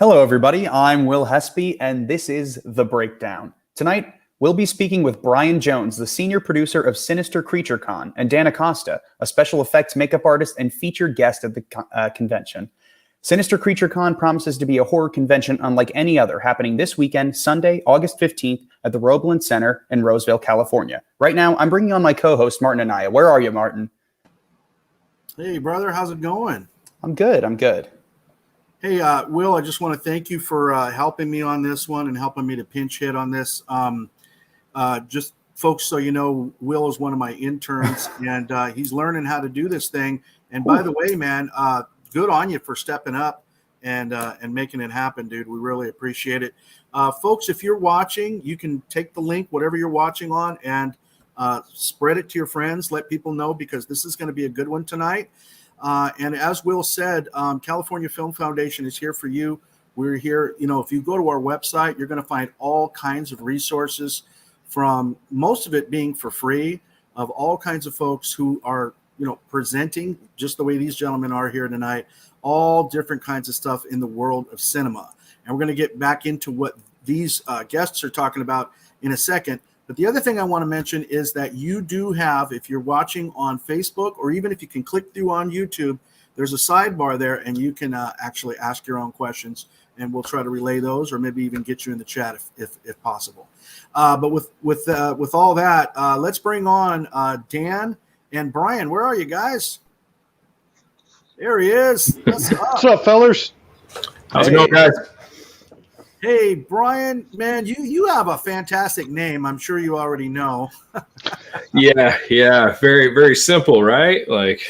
Hello, everybody. I'm Will Hespy, and this is The Breakdown. Tonight, we'll be speaking with Brian Jones, the senior producer of Sinister Creature Con, and Dan Acosta, a special effects makeup artist and featured guest at the convention. Sinister Creature Con promises to be a horror convention unlike any other, happening this weekend, Sunday, August 15th, at the Roebelin Center in Roseville, California. Right now, I'm bringing on my co-host, Martin Anaya. Where are you, Martin? Hey, brother. How's it going? I'm good. Hey, Will, I just want to thank you for helping me on this one and helping me to pinch hit on this. Just folks, so you know, Will is one of my interns, and he's learning how to do this thing. And by the way, man, good on you for stepping up and making it happen, dude. We really appreciate it. Folks, if you're watching, you can take the link, whatever you're watching on, and spread it to your friends. Let people know, because this is going to be a good one tonight. And as Will said, California Film Foundation is here for you. We're here. You know, if you go to our website, you're going to find all kinds of resources, from most of it being for free, of all kinds of folks who are, you know, presenting just the way these gentlemen are here tonight, all different kinds of stuff in the world of cinema. And we're going to get back into what these guests are talking about in a second. But the other thing I want to mention is that you do have, if you're watching on Facebook, or even if you can click through on YouTube, there's a sidebar there, and you can actually ask your own questions, and we'll try to relay those, or maybe even get you in the chat if possible. But with all that, let's bring on Dan and Brian. Where are you guys? There he is. What's up, fellas? How's it going, guys? Hey, Brian, man, you have a fantastic name. I'm sure you already know. Yeah. Very, very simple, right? Like,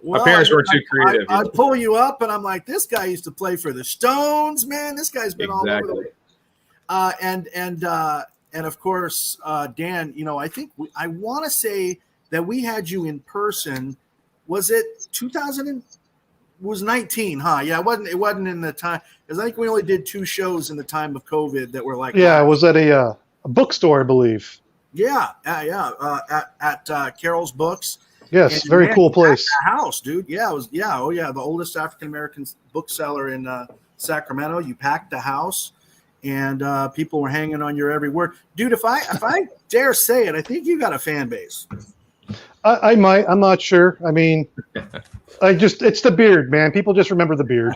well, my parents weren't too creative. I pull you up, and I'm like, this guy used to play for the Stones, man. This guy's been all over the and of course, Dan, you know, I think I want to say that we had you in person. Was it 2019, huh? Yeah, it wasn't in the time, because I think we only did 2 shows in the time of COVID that were like. Yeah, it was at a bookstore, I believe. Yeah, at Carol's Books. Yes, and very cool place. House, dude. Yeah, it was. Yeah, oh yeah, the oldest African American bookseller in Sacramento. You packed the house, and people were hanging on your every word, dude. If I dare say it, I think you got a fan base. I might. I'm not sure. I mean, it's the beard, man. People just remember the beard.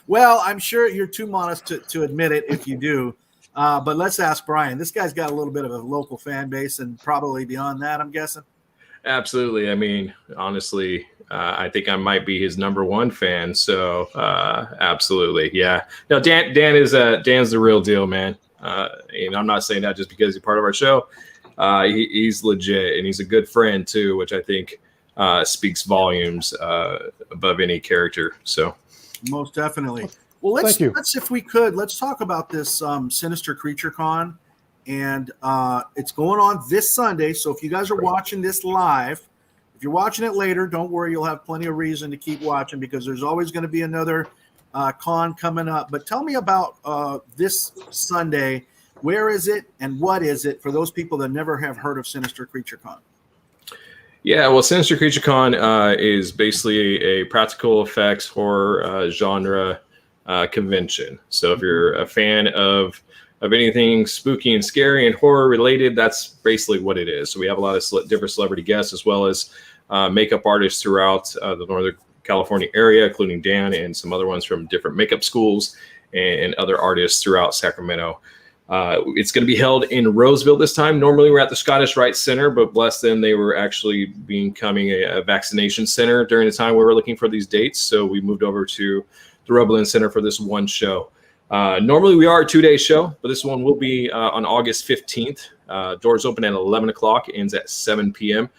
Well, I'm sure you're too modest to admit it if you do. But let's ask Brian. This guy's got a little bit of a local fan base, and probably beyond that, I'm guessing. Absolutely. I mean, honestly, I think I might be his #1 fan. So, absolutely, yeah. No, Dan is Dan's the real deal, man. And I'm not saying that just because he's part of our show. He's legit, and he's a good friend too, which I think speaks volumes above any character. So, most definitely. Well, let's if we could, let's talk about this Sinister Creature Con. And it's going on this Sunday. So if you guys are watching this live, if you're watching it later, don't worry. You'll have plenty of reason to keep watching, because there's always going to be another con coming up. But tell me about this Sunday. Where is it and what is it, for those people that never have heard of Sinister Creature Con? Yeah, well, Sinister Creature Con is basically a practical effects horror genre convention. So if you're a fan of anything spooky and scary and horror related, that's basically what it is. So we have a lot of different celebrity guests, as well as makeup artists throughout the Northern California area, including Dan and some other ones from different makeup schools, and other artists throughout Sacramento. It's going to be held in Roseville this time. Normally we're at the Scottish Rite Center, but bless them, they were actually becoming a vaccination center during the time we were looking for these dates. So we moved over to the Roebelin Center for this one show. Normally we are a 2-day show, but this one will be on August 15th. Doors open at 11 o'clock, ends at 7 p.m.,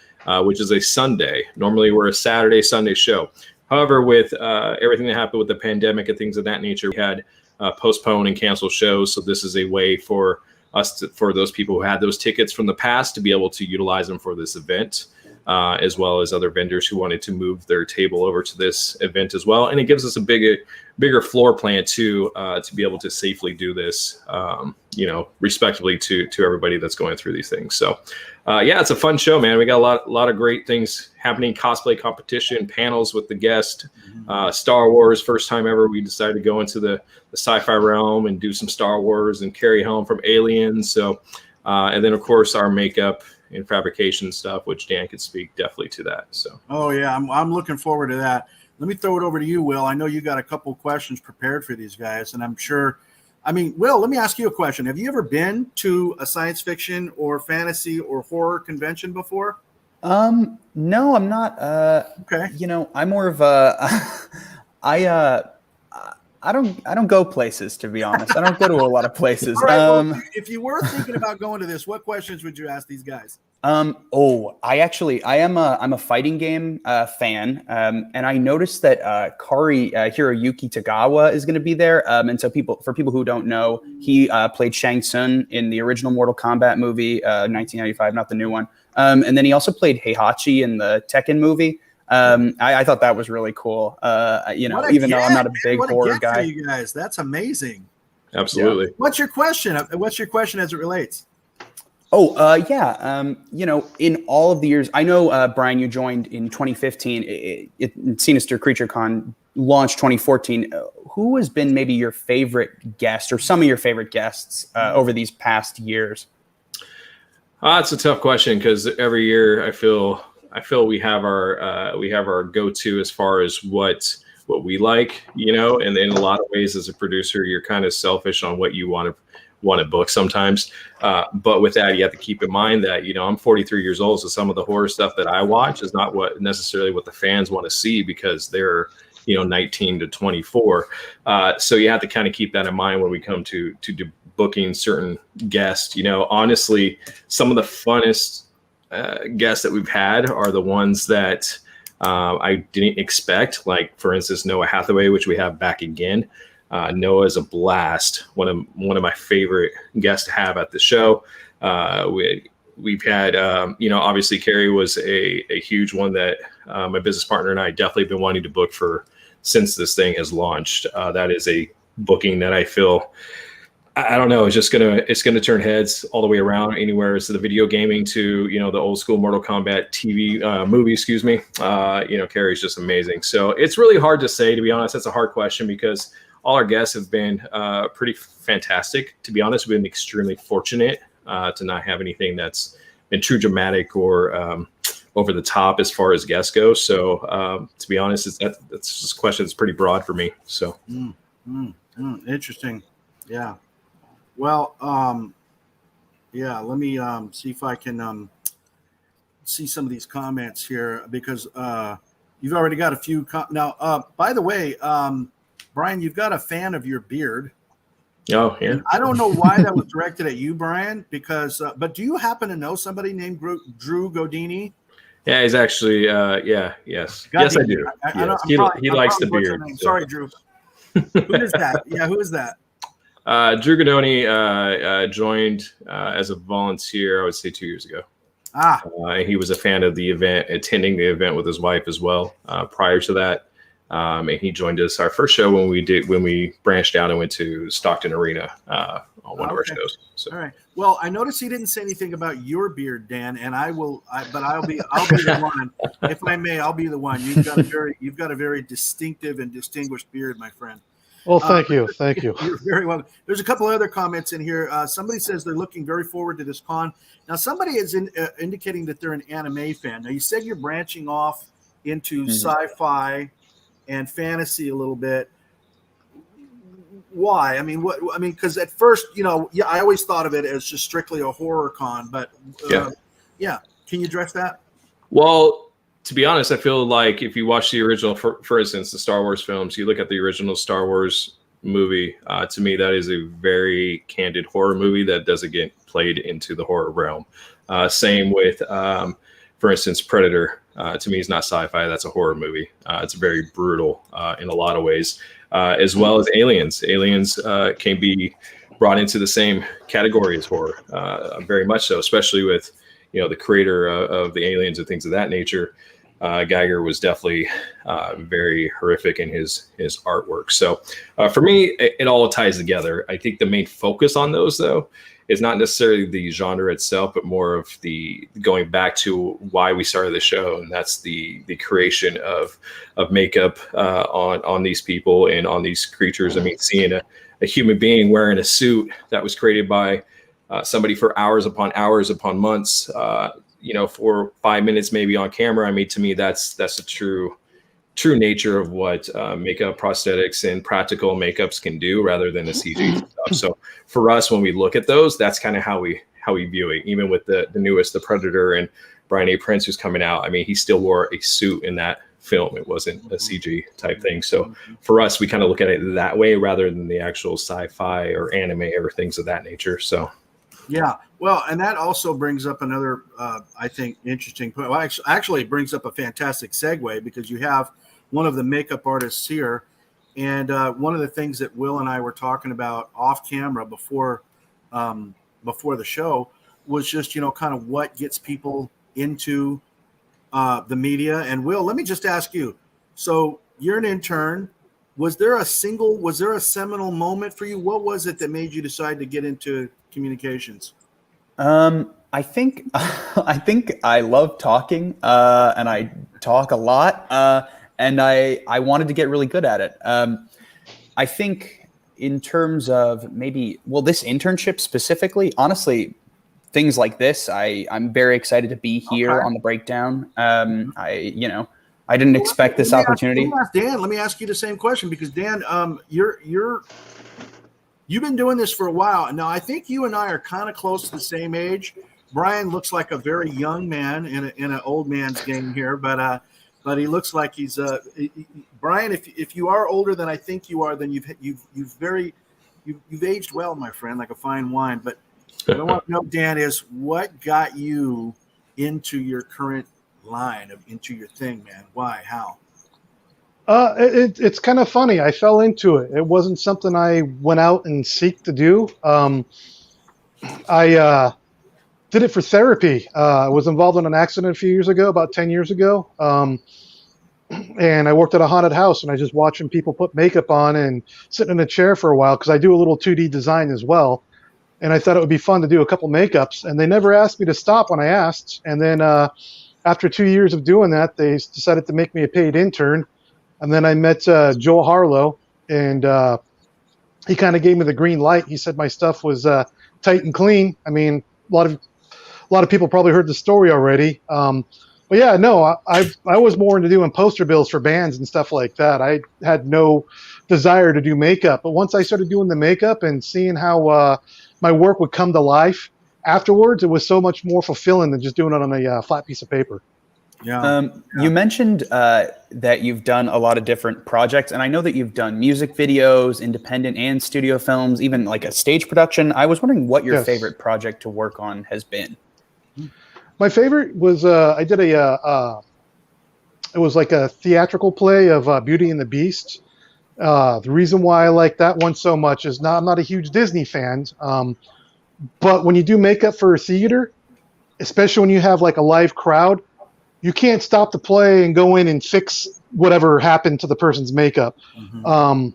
which is a Sunday. Normally we're a Saturday, Sunday show. However, with everything that happened with the pandemic and things of that nature, we had postpone and cancel shows. So this is a way for us for those people who had those tickets from the past to be able to utilize them for this event, as well as other vendors who wanted to move their table over to this event as well. And it gives us a bigger floor plan to be able to safely do this, respectively to everybody that's going through these things. So yeah, it's a fun show, man. We got a lot of great things happening. Cosplay competition, panels with the guest, Star Wars. First time ever we decided to go into the sci-fi realm and do some Star Wars and carry home from Aliens. So, and then of course our makeup and fabrication stuff, which Dan could speak definitely to that. So. Oh yeah, I'm looking forward to that. Let me throw it over to you, Will. I know you got a couple questions prepared for these guys, and I'm sure. I mean, Will, let me ask you a question. Have you ever been to a science fiction or fantasy or horror convention before? No, I'm not. Okay. You know, I'm more of a, I don't go places, to be honest. I don't go to a lot of places. All right, well, if you were thinking about going to this, what questions would you ask these guys? I'm a fighting game fan, and I noticed that Kari Hiroyuki Tagawa is going to be there. And so for people who don't know, he played Shang Tsung in the original Mortal Kombat movie, 1995, not the new one. And then he also played Heihachi in the Tekken movie. I thought that was really cool. You know, even though I'm not a big horror guy. You guys, that's amazing. Absolutely. Yeah. What's your question? What's your question as it relates? Oh, yeah. You know, in all of the years, I know, Brian, you joined in 2015. Sinister Creature Con launched 2014. Who has been maybe your favorite guest or some of your favorite guests over these past years? It's a tough question because every year I feel we have our go-to as far as what we like, you know, and in a lot of ways as a producer, you're kind of selfish on what you want to book sometimes. But with that, you have to keep in mind that, you know, I'm 43 years old. So some of the horror stuff that I watch is not necessarily what the fans want to see because they're, you know, 19 to 24. So you have to kind of keep that in mind when we come to booking certain guests. You know, honestly, some of the funnest guests that we've had are the ones that I didn't expect. Like, for instance, Noah Hathaway, which we have back again. Noah is a blast. One of my favorite guests to have at the show. We've had, you know, obviously Carrie was a huge one that my business partner and I definitely been wanting to book for since this thing has launched. That is a booking that I feel, I don't know, it's gonna turn heads all the way around, anywhere to the video gaming to, you know, the old school Mortal Kombat TV movie, excuse me. You know, Carrie's just amazing. So it's really hard to say, to be honest. That's a hard question because all our guests have been pretty fantastic. To be honest, we've been extremely fortunate to not have anything that's been too dramatic or over the top as far as guests go. So to be honest, that's just a question that's pretty broad for me. So Interesting. Yeah. Well, yeah. Let me see if I can see some of these comments here because you've already got a few. Now, by the way, Brian, you've got a fan of your beard. Oh, yeah. And I don't know why that was directed at you, Brian, because, but do you happen to know somebody named Drew Godini? Yeah, he's actually, yes. Yes, I do. He likes the beard. So. Sorry, Drew. Who is that? Yeah, who is that? Drew Godoni joined as a volunteer, I would say 2 years ago. He was a fan of the event, attending the event with his wife as well. Prior to that, and he joined us our first show when we branched out and went to Stockton Arena on one of our shows. So. All right. Well, I noticed he didn't say anything about your beard, Dan, and but I'll be the one. If I may, I'll be the one. You've got a very distinctive and distinguished beard, my friend. Well, thank you. You're very welcome. There's a couple other comments in here. Somebody says they're looking very forward to this con. Now, somebody is indicating that they're an anime fan. Now, you said you're branching off into sci-fi and fantasy a little bit. Why? I mean, because at first, you know, I always thought of it as just strictly a horror con. But yeah. Can you address that? Well, to be honest, I feel like if you watch the original, for instance, the Star Wars films, you look at the original Star Wars movie, to me, that is a very candid horror movie that doesn't get played into the horror realm. Same with, for instance, Predator. To me, is not sci-fi. That's a horror movie. It's very brutal in a lot of ways, as well as Aliens. Aliens can be brought into the same category as horror, very much so, especially with, you know, the creator of the aliens and things of that nature. Geiger was definitely very horrific in his artwork. So for me, it all ties together. I think the main focus on those, though, is not necessarily the genre itself, but more of the going back to why we started the show, and that's the creation of makeup on these people and on these creatures. I mean, seeing a human being wearing a suit that was created by somebody for hours upon months, for 5 minutes maybe on camera. I mean, to me, that's the true nature of what makeup, prosthetics, and practical makeups can do, rather than the CG stuff. So for us, when we look at those, that's kind of how we view it. Even with the newest, The Predator, and Brian A. Prince, who's coming out, I mean, he still wore a suit in that film. It wasn't a CG type thing. So for us, we kind of look at it that way, rather than the actual sci-fi or anime or things of that nature. So yeah, well, and that also brings up another, I think, interesting point. Well, actually brings up a fantastic segue, because you have one of the makeup artists here, and one of the things that Will and I were talking about off camera before the show was just, kind of what gets people into the media. And Will, let me just ask you, so you're an intern. Was there a seminal moment for you? What was it that made you decide to get into communications? I think I love talking, and I talk a lot, and I wanted to get really good at it. I think in terms of this internship specifically, honestly, things like this, I'm very excited to be here on the breakdown. I didn't expect this opportunity. Let me ask you the same question, because Dan, you've been doing this for a while. Now, I think you and I are kind of close to the same age. Brian looks like a very young man in an old man's game here, but he looks like he's Brian. If you are older than I think you are, then you've aged well, my friend, like a fine wine. But what I want to know, Dan, is what got you into your current line, into your thing, man? Why? How? It's kind of funny. I fell into it. It wasn't something I went out and seek to do. I did it for therapy. I was involved in an accident a few years ago, about 10 years ago. And I worked at a haunted house, and I just watching people put makeup on and sitting in a chair for a while, because I do a little 2D design as well. And I thought it would be fun to do a couple makeups, and they never asked me to stop when I asked. And then after 2 years of doing that, they decided to make me a paid intern. And then I met Joel Harlow, and he kind of gave me the green light. He said my stuff was tight and clean. I mean, a lot of people probably heard the story already. But yeah, no, I was more into doing poster bills for bands and stuff like that. I had no desire to do makeup. But once I started doing the makeup and seeing how my work would come to life afterwards, it was so much more fulfilling than just doing it on a flat piece of paper. Yeah. You mentioned that you've done a lot of different projects, and I know that you've done music videos, independent and studio films, even like a stage production. I was wondering what your favorite project to work on has been. My favorite was I did it was like a theatrical play of Beauty and the Beast. The reason why I like that one so much is I'm not a huge Disney fan, but when you do makeup for a theater, especially when you have like a live crowd, you can't stop the play and go in and fix whatever happened to the person's makeup. Mm-hmm.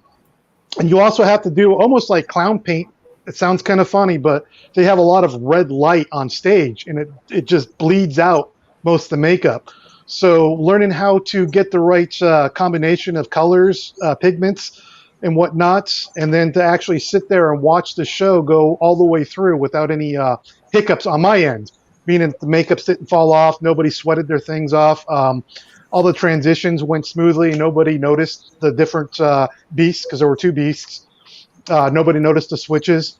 And you also have to do almost like clown paint. It sounds kind of funny, but they have a lot of red light on stage, and it just bleeds out most of the makeup. So learning how to get the right combination of colors, pigments, and whatnot, and then to actually sit there and watch the show go all the way through without any hiccups on my end. Meaning the makeups didn't fall off, nobody sweated their things off, all the transitions went smoothly, nobody noticed the different beasts, because there were two beasts. Nobody noticed the switches.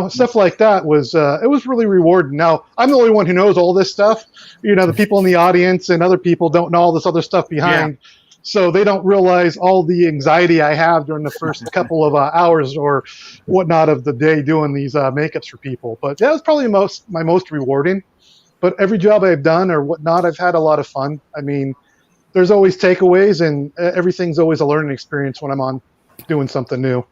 Stuff like that was it was really rewarding. Now, I'm the only one who knows all this stuff. The people in the audience and other people don't know all this other stuff behind. Yeah. So they don't realize all the anxiety I have during the first couple of hours or whatnot of the day doing these makeups for people. But that was probably my most rewarding. But every job I've done or whatnot, I've had a lot of fun. I mean, there's always takeaways, and everything's always a learning experience when I'm on doing something new.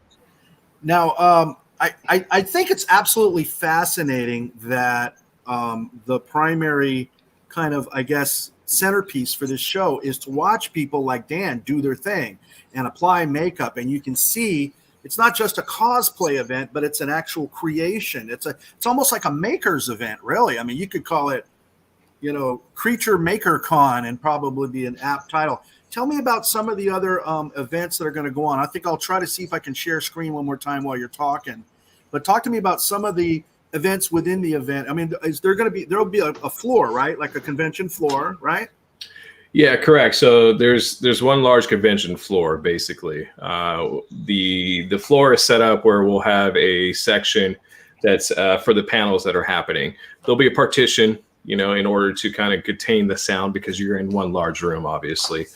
Now, I think it's absolutely fascinating that the primary kind of, I guess, centerpiece for this show is to watch people like Dan do their thing and apply makeup, and you can see it's not just a cosplay event, but it's an actual creation. It's almost like a maker's event, really. I mean, you could call it, Creature Maker Con, and probably be an apt title. Tell me about some of the other events that are going to go on. I think I'll try to see if I can share screen one more time while you're talking. But talk to me about some of the events within the event. I mean, there'll be a floor, right? Like a convention floor, right? Yeah, correct. So there's one large convention floor, basically. The floor is set up where we'll have a section that's for the panels that are happening. There'll be a partition, in order to kind of contain the sound, because you're in one large room, obviously.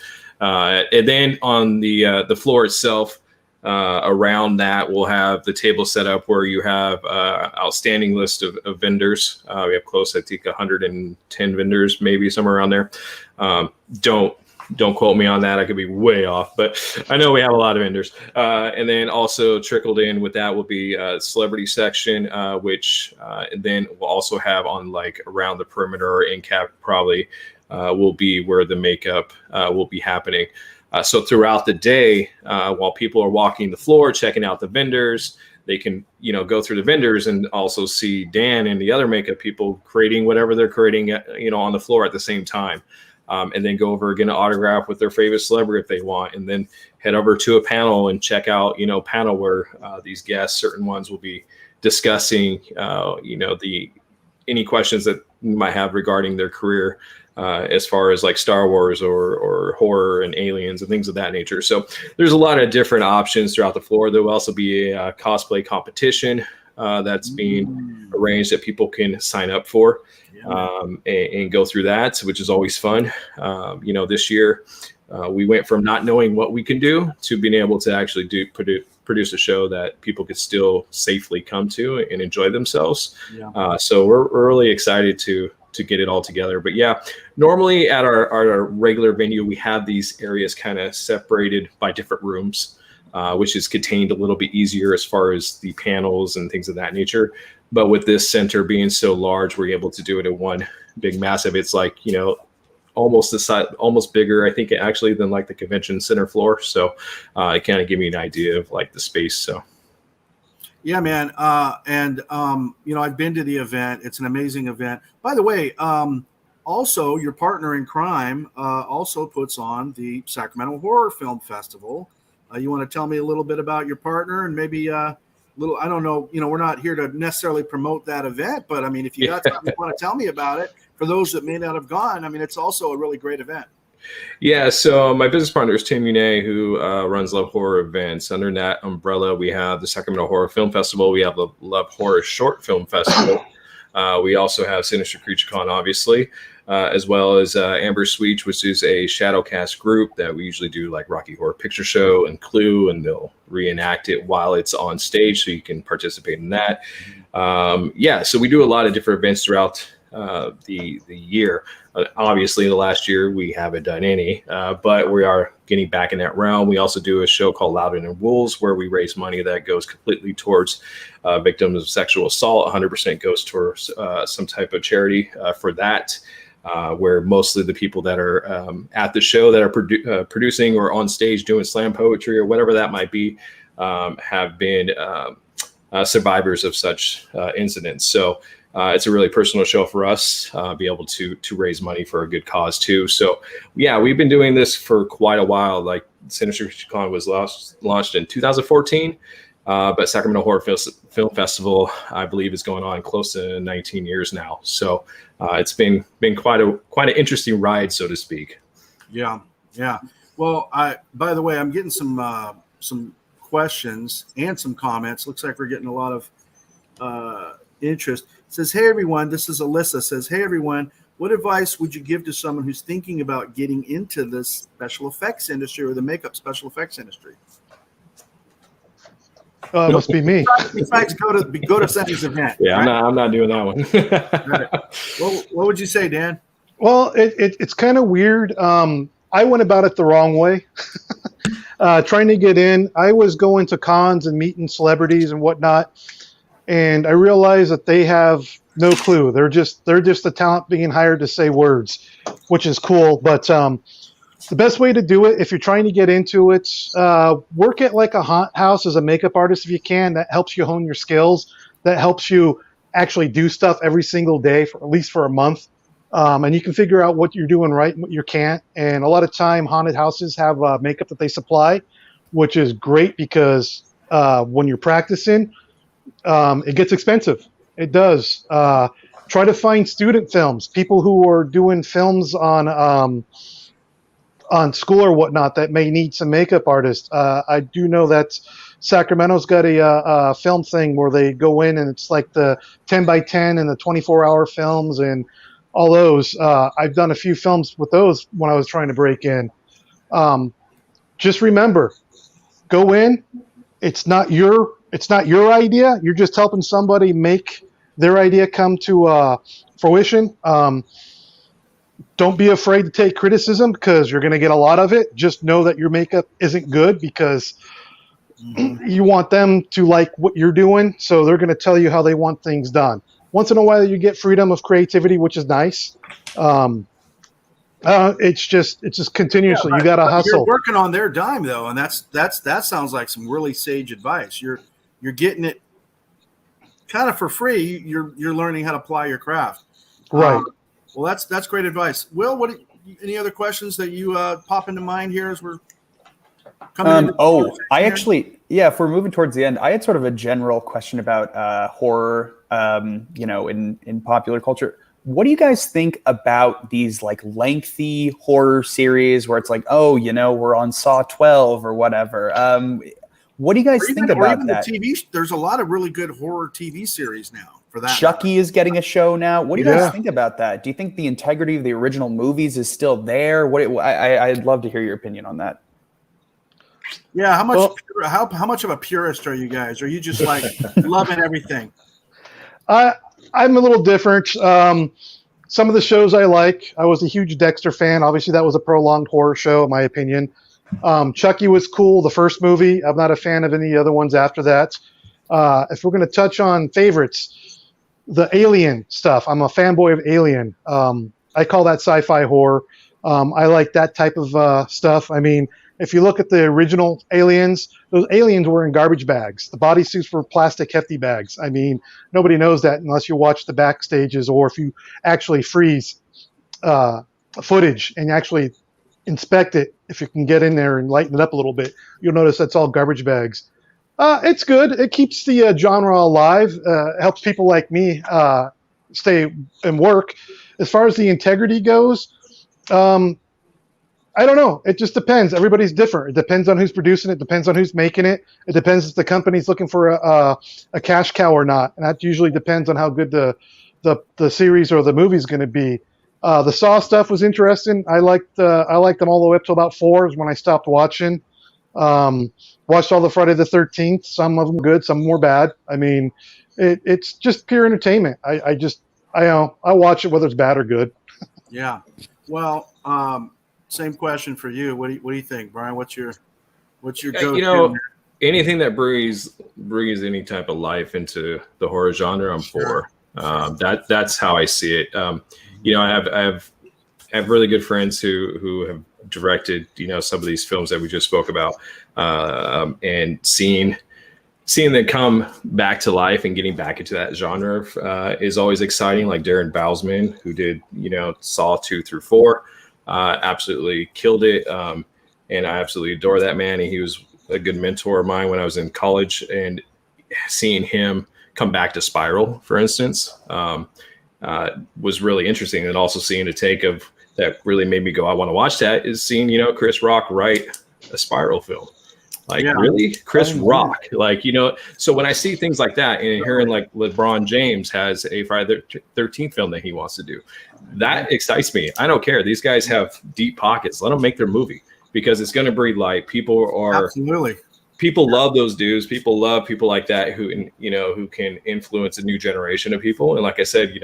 And then on the floor itself, around that, we'll have the table set up where you have outstanding list of vendors. We have close, I think, 110 vendors, maybe somewhere around there. Don't quote me on that. I could be way off, but I know we have a lot of vendors. And then also trickled in with that will be a celebrity section, which then we'll also have on like around the perimeter end cap probably will be where the makeup will be happening. So throughout the day, while people are walking the floor, checking out the vendors, they can, go through the vendors and also see Dan and the other makeup people creating whatever they're creating, on the floor at the same time. And then go over, get an autograph with their favorite celebrity if they want, and then head over to a panel and check out, panel where these guests, certain ones will be discussing, any questions that you might have regarding their career. As far as like Star Wars or horror and aliens and things of that nature. So there's a lot of different options throughout the floor. There will also be a cosplay competition that's being arranged that people can sign up for and go through that, which is always fun. This year we went from not knowing what we can do to being able to actually produce a show that people could still safely come to and enjoy themselves. So we're really excited to get it all together. But yeah, normally at our regular venue, we have these areas kind of separated by different rooms, which is contained a little bit easier as far as the panels and things of that nature. But with this center being so large, we're able to do it in one big massive. It's like, almost the size, almost bigger, I think, actually, than like the convention center floor. So it kind of give me an idea of like the space. So. Yeah, man. I've been to the event. It's an amazing event. By the way, also your partner in crime also puts on the Sacramento Horror Film Festival. You want to tell me a little bit about your partner and maybe I don't know, we're not here to necessarily promote that event, but I mean, if you got something you want to tell me about it, for those that may not have gone, I mean, it's also a really great event. Yeah, so my business partner is Tim Une, who runs Love Horror Events. Under that umbrella, we have the Sacramento Horror Film Festival. We have the Love Horror Short Film Festival. We also have Sinister Creature Con, obviously, as well as Amber Sweet, which is a shadowcast group that we usually do like Rocky Horror Picture Show and Clue, and they'll reenact it while it's on stage, so you can participate in that. So we do a lot of different events throughout the year. Obviously, the last year we haven't done any, but we are getting back in that realm. We also do a show called Louder Than Wolves, where we raise money that goes completely towards victims of sexual assault. 100% goes towards some type of charity for that, where mostly the people that are at the show that are producing or on stage doing slam poetry or whatever that might be have been survivors of such incidents. So it's a really personal show for us, be able to raise money for a good cause too. So yeah, we've been doing this for quite a while. Like Sinister Creature Con was launched in 2014, but Sacramento Horror Film Festival, I believe, is going on close to 19 years now. So it's been quite an interesting ride, so to speak. Yeah. Well, by the way, I'm getting some questions and some comments. Looks like we're getting a lot of interest. Says, hey everyone, this is Alyssa. Says, hey everyone, what advice would you give to someone who's thinking about getting into this special effects industry or the makeup special effects industry? It must be me. In fact, go to Sandy's event. Yeah, right? I'm not doing that one. Right. What would you say, Dan? Well, it's kind of weird. I went about it the wrong way. Trying to get in, I was going to cons and meeting celebrities and whatnot. And I realized that they have No clue. They're just a talent being hired to say words, which is cool. But the best way to do it, if you're trying to get into it, work at like a haunt house as a makeup artist if you can. That helps you hone your skills. That helps you actually do stuff every single day for at least for a month. And you can figure out what you're doing right and what you can't. And a lot of time, haunted houses have makeup that they supply, which is great because when you're practicing, it gets expensive. It does. Try to find student films, people who are doing films on school or whatnot that may need some makeup artists. I do know that Sacramento's got a film thing where they go in and it's like the 10 by 10 and the 24-hour films and all those. I've done a few films with those when I was trying to break in. Just remember, go in. It's not your idea. You're just helping somebody make their idea come to fruition. Don't be afraid to take criticism because you're going to get a lot of it. Just know that your makeup isn't good because you want them to like what you're doing, so they're going to tell you how they want things done. Once in a while, you get freedom of creativity, which is nice. It's just continuously. You got to hustle. You're working on their dime though, and that sounds like some really sage advice. You're getting it kind of for free. You're learning how to apply your craft. Right. Well, that's great advice. Will, any other questions that you pop into mind here as we're coming? If we're moving towards the end, I had sort of a general question about horror, in popular culture. What do you guys think about these like lengthy horror series where it's like, we're on Saw 12 or whatever? What do you guys think about that? There's a lot of really good horror TV series now. For that, Chucky is getting a show now. What do you guys think about that? Do you think the integrity of the original movies is still there? I'd love to hear your opinion on that. Yeah, how much of a purist are you guys? Are you just like loving everything? I'm a little different. Some of the shows I like. I was a huge Dexter fan. Obviously, that was a prolonged horror show, in my opinion. Chucky was cool, the first movie. I'm not a fan of any other ones after that. If we're going to touch on favorites, the Alien stuff. I'm a fanboy of Alien. I call that sci-fi horror. I like that type of stuff. I mean, if you look at the original Aliens, those aliens were in garbage bags. The bodysuits were plastic hefty bags. I mean, nobody knows that unless you watch the backstages or if you actually freeze footage and actually inspect it. If you can get in there and lighten it up a little bit, you'll notice that's all garbage bags. It's good. It keeps the genre alive. Helps people like me stay and work. As far as the integrity goes, I don't know. It just depends. Everybody's different. It depends on who's producing it. Depends on who's making it. It depends if the company's looking for a cash cow or not. And that usually depends on how good the series or the movie's going to be. The Saw stuff was interesting. I liked them all the way up to about 4 is when I stopped watching. Watched all the Friday the 13th. Some of them good, some more bad. I mean, it's just pure entertainment. I watch it whether it's bad or good. Yeah. Well, same question for you. What do you think, Brian? What's your go-to? Anything that breathes any type of life into the horror genre, I'm for. That's how I see it. I have really good friends who have directed, some of these films that we just spoke about, and seeing them come back to life and getting back into that genre is always exciting. Like Darren Bousman, who did, Saw 2 through 4, absolutely killed it. And I absolutely adore that man. And he was a good mentor of mine when I was in college, and seeing him come back to Spiral, for instance, was really interesting. And also seeing a take of that really made me go, I want to watch that, is seeing, Chris Rock write a Spiral film. Really? Chris Rock? So when I see things like that and hearing like LeBron James has a Friday the 13th film that he wants to do, that excites me. I don't care. These guys have deep pockets. Let them make their movie because it's going to breathe light. People love those dudes. People love people like that who can influence a new generation of people. And like I said,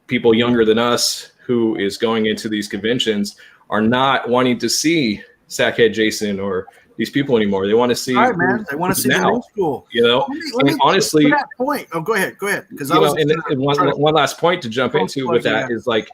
people younger than us who is going into these conventions are not wanting to see Sackhead Jason or these people anymore. They want to see. All right, man. They want to see the new school. You know, let me honestly, to that point. Oh, go ahead. Because I was and one last point to jump into with that is like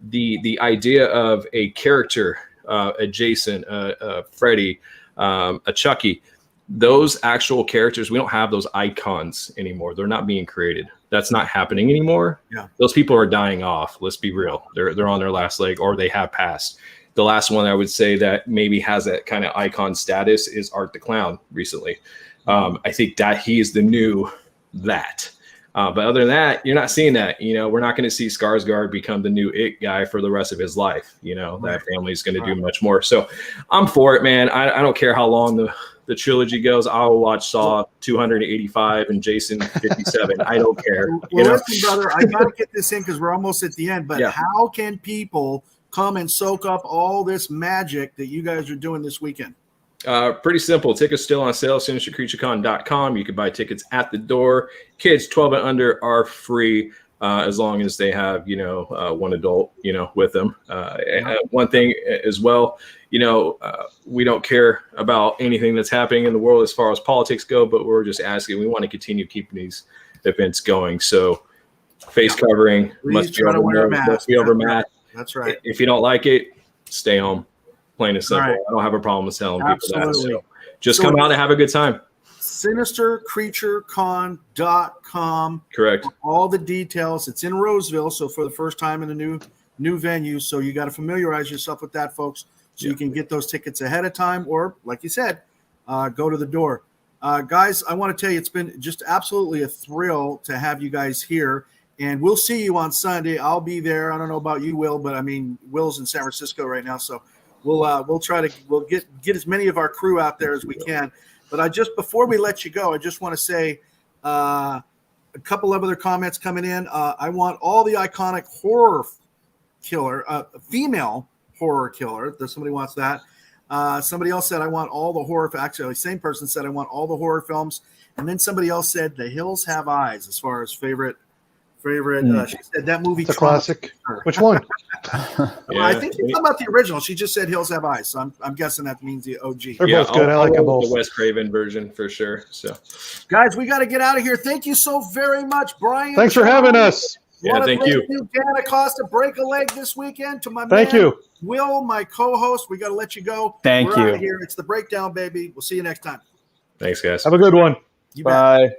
the idea of a character, a Jason, a Freddy, a Chucky. Those actual characters, we don't have those icons anymore. They're not being created. That's not happening anymore. Yeah, those people are dying off. Let's be real. They're on their last leg, or they have passed. The last one I would say that maybe has that kind of icon status is Art the Clown recently. I think that he is the new that. But other than that, you're not seeing that. You know, we're not going to see Skarsgård become the new it guy for the rest of his life. You know, that family is going to do much more. So I'm for it, man. I don't care how long the trilogy goes. I'll watch Saw 285 and Jason 57. I don't care. Well, listen, brother, I got to get this in because we're almost at the end. But how can people come and soak up all this magic that you guys are doing this weekend? Pretty simple. Tickets still on sale. SinisterCreatureCon.com. You can buy tickets at the door. Kids 12 and under are free as long as they have, one adult, with them. And one thing as well, we don't care about anything that's happening in the world as far as politics go, but we're just asking. We want to continue keeping these events going. So face covering must be over mask. That's right. If you don't like it, stay home. Plain and simple. Right. I don't have a problem with telling people that. So just come out and have a good time. SinisterCreatureCon.com. Correct. All the details. It's in Roseville, so for the first time in a new venue. So you got to familiarize yourself with that, folks, so you can get those tickets ahead of time, or like you said, go to the door. Guys, I want to tell you, it's been just absolutely a thrill to have you guys here. And we'll see you on Sunday. I'll be there. I don't know about you, Will, but I mean, Will's in San Francisco right now, so we'll try to get as many of our crew out there as we can. But before we let you go, I just want to say a couple of other comments coming in. I want all the iconic horror killer, female horror killer. Somebody wants that. Somebody else said I want all the horror. Actually, same person said I want all the horror films, and then somebody else said The Hills Have Eyes as far as favorite. She said that movie. It's a classic. Which one? I think she's talking about the original. She just said Hills Have Eyes, so I'm guessing that means the OG. They're both good. I like them both. The Wes Craven version for sure. So, guys, we got to get out of here. Thank you so very much, Brian. Thanks for having us. Thank you. Dan Acosta, break a leg this weekend. To my Thank man, you. Will, my co-host. We got to let you go. Thank We're you. out of here. It's the Breakdown, baby. We'll see you next time. Thanks, guys. Have a good one. Bye.